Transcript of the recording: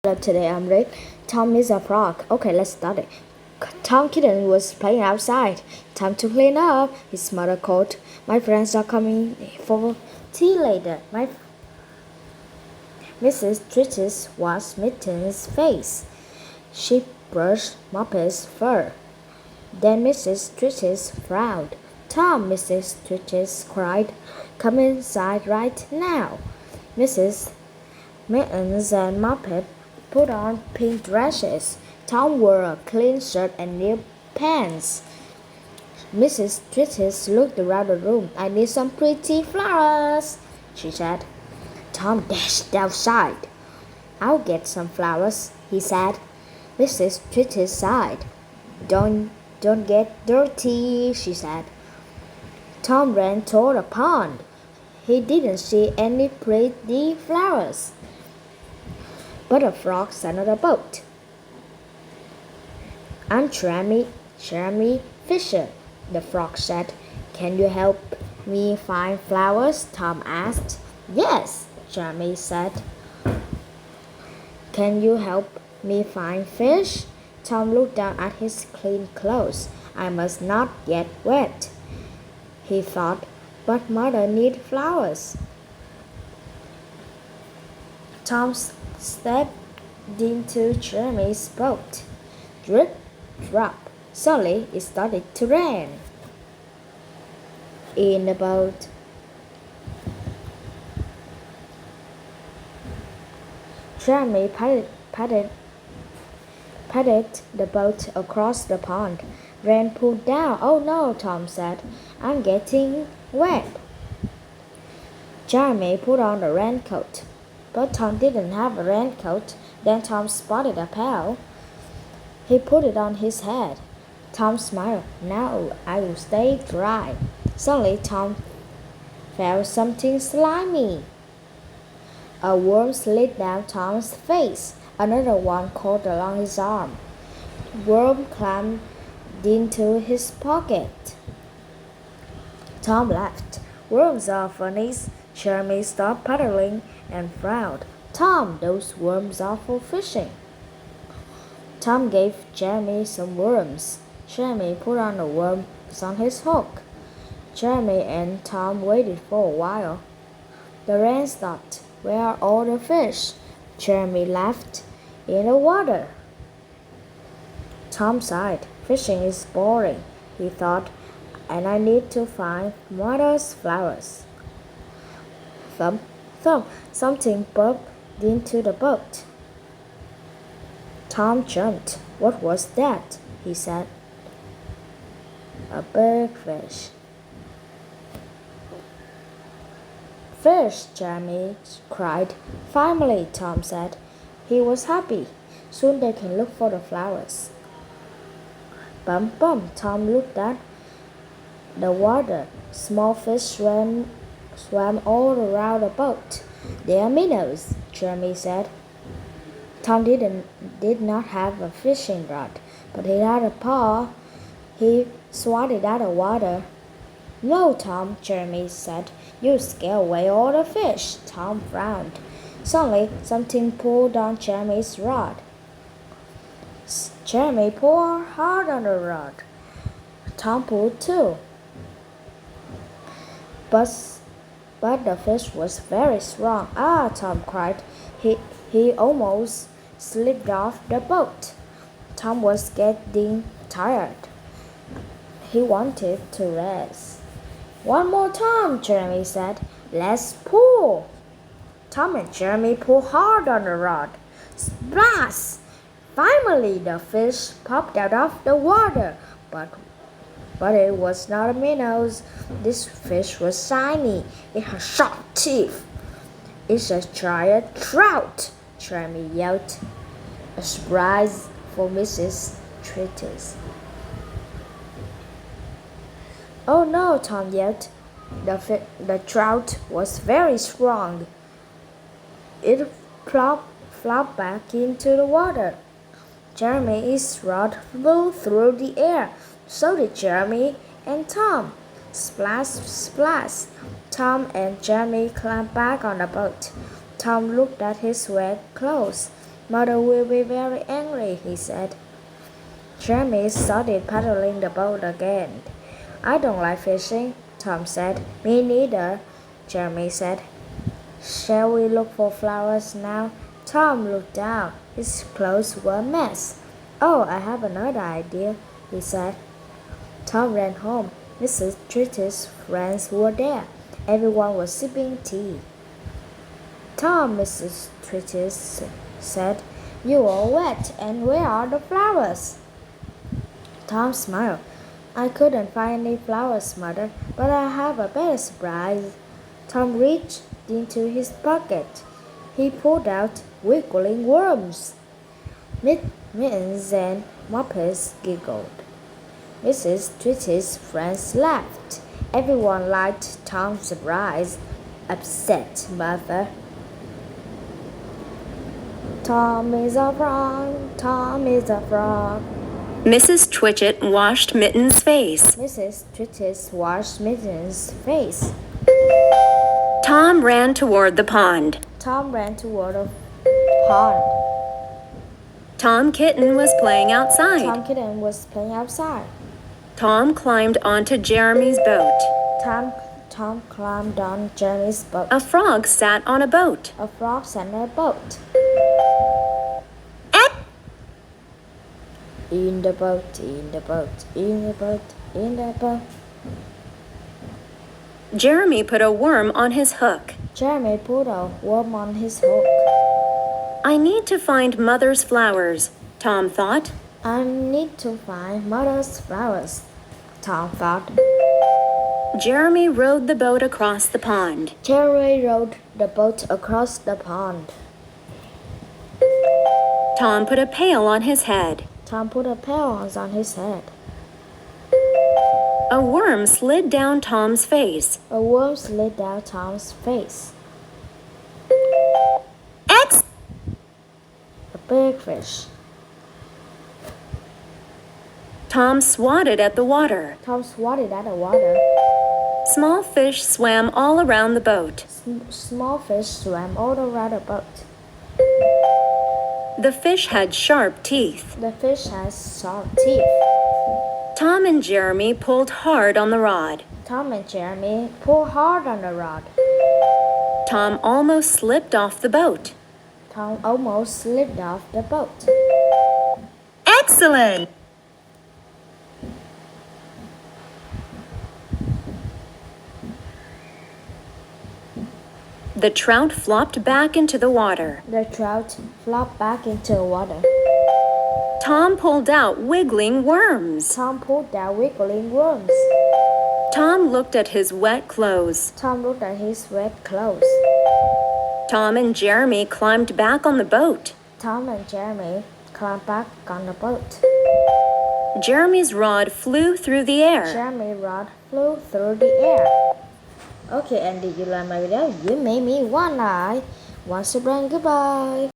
Today I'm Rick. Tom is a frog. Okay, let's start it. Tom Kitten was playing outside. Time to clean up. His mother called. My friends are coming for tea later. My Mrs. Tritus washed Mitten's face. She brushed Muppet's fur. Then Mrs. Tritus frowned. Tom, Mrs. Tritus cried. Come inside right now. Mrs. Mittens and Muppet put on pink dresses. Tom wore a clean shirt and new pants. Mrs. Tritus looked around the room. I need some pretty flowers, she said. Tom dashed outside. I'll get some flowers, he said. Mrs. Tritus sighed. Don't get dirty, she said. Tom ran toward the pond. He didn't see any pretty flowers, but a frog sat on the boat. I'm Jeremy Fisher, the frog said. Can you help me find flowers? Tom asked. Yes, Jeremy said. Can you help me find fish? Tom looked down at his clean clothes. I must not get wet, he thought, but mother needs flowers. Tom stepped into Jeremy's boat. Drip, drop. Suddenly it started to rain. In the boat, Jeremy paddled the boat across the pond. Rain poured down. Oh no, Tom said. I'm getting wet. Jeremy put on a raincoat. But Tom didn't have a raincoat. Then Tom spotted a pail. He put it on his head. Tom smiled. Now I will stay dry. Suddenly Tom felt something slimy. A worm slid down Tom's face. Another one crawled along his arm. The worm climbed into his pocket. Tom laughed. Worms are funny. Jeremy stopped paddling and frowned. Tom, those worms are for fishing. Tom gave Jeremy some worms. Jeremy put on the worms on his hook. Jeremy and Tom waited for a while. The rain stopped. Where are all the fish? Jeremy laughed. In the water. Tom sighed. Fishing is boring, he thought, and I need to find mother's flowers. Thump, thump, something bumped into the boat. Tom jumped. What was that? He said. A big fish. Fish, Jeremy cried. Finally, Tom said. He was happy. Soon they can look for the flowers. Bum bum, Tom looked at the water. Small fish swam all around the boat. They are minnows, Jeremy said. Tom did not have a fishing rod, but he had a paw. He swatted at the water. No, Tom, Jeremy said. You scare away all the fish. Tom frowned. Suddenly, something pulled on Jeremy's rod. Jeremy pulled hard on the rod. Tom pulled too. But the fish was very strong. Ah, Tom cried. He almost slipped off the boat. Tom was getting tired. He wanted to rest. One more time, Jeremy said. Let's pull. Tom and Jeremy pulled hard on the rod. Splash! Finally, the fish popped out of the water. But it was not a minnow. This fish was shiny. It had sharp teeth. It's a giant trout, Jeremy yelled. A surprise for Mrs. Tritus. Oh no, Tom yelled. The trout was very strong. It flopped back into the water. Jeremy's rod flew through the air. So did Jeremy and Tom. Splash, splash. Tom and Jeremy climbed back on the boat. Tom looked at his wet clothes. Mother will be very angry, he said. Jeremy started paddling the boat again. I don't like fishing, Tom said. Me neither, Jeremy said. Shall we look for flowers now? Tom looked down. His clothes were a mess. Oh, I have another idea, he said. Tom ran home. Mrs. Treaty's friends were there. Everyone was sipping tea. Tom, Mrs. Treaty said, you are wet, and where are the flowers? Tom smiled. I couldn't find any flowers, Mother, but I have a better surprise. Tom reached into his pocket. He pulled out wiggling worms. Mittens and Moppet giggled. Mrs. Treaty's friends laughed. Everyone liked Tom's surprise. Upset Mother. Tom is a frog, Tom is a frog. Mrs. Twitchit washed Mitten's face. Mrs. Treaty washed Mitten's face. Tom ran toward the pond. Tom ran toward the pond. Tom Kitten was playing outside. Tom Kitten was playing outside. Tom climbed onto Jeremy's boat. Tom climbed on Jeremy's boat. A frog sat on a boat. A frog sat on a boat. In the boat, in the boat, in the boat, in the boat. Jeremy put a worm on his hook. Jeremy put a worm on his hook. I need to find Mother's flowers, Tom thought. I need to find Mother's flowers, Tom thought. Jeremy rowed the boat across the pond. Jeremy rowed the boat across the pond. Tom put a pail on his head. Tom put a pail on his head. A worm slid down Tom's face. A worm slid down Tom's face. X! A big fish. Tom swatted at the water. Tom swatted at the water. Small fish swam all around the boat. Small fish swam all around the boat. The fish had sharp teeth. The fish has sharp teeth. Tom and Jeremy pulled hard on the rod. Tom and Jeremy pulled hard on the rod. Tom almost slipped off the boat. Tom almost slipped off the boat. Excellent! The trout flopped back into the water. The trout flopped back into the water. Tom pulled out wiggling worms. Tom pulled out wiggling worms. Tom looked at his wet clothes. Tom looked at his wet clothes. Tom and Jeremy climbed back on the boat. Tom and Jeremy climbed back on the boat. Jeremy's rod flew through the air. Jeremy's rod flew through the air. Okay, and did you like my video? You made me wanna. Once again, goodbye.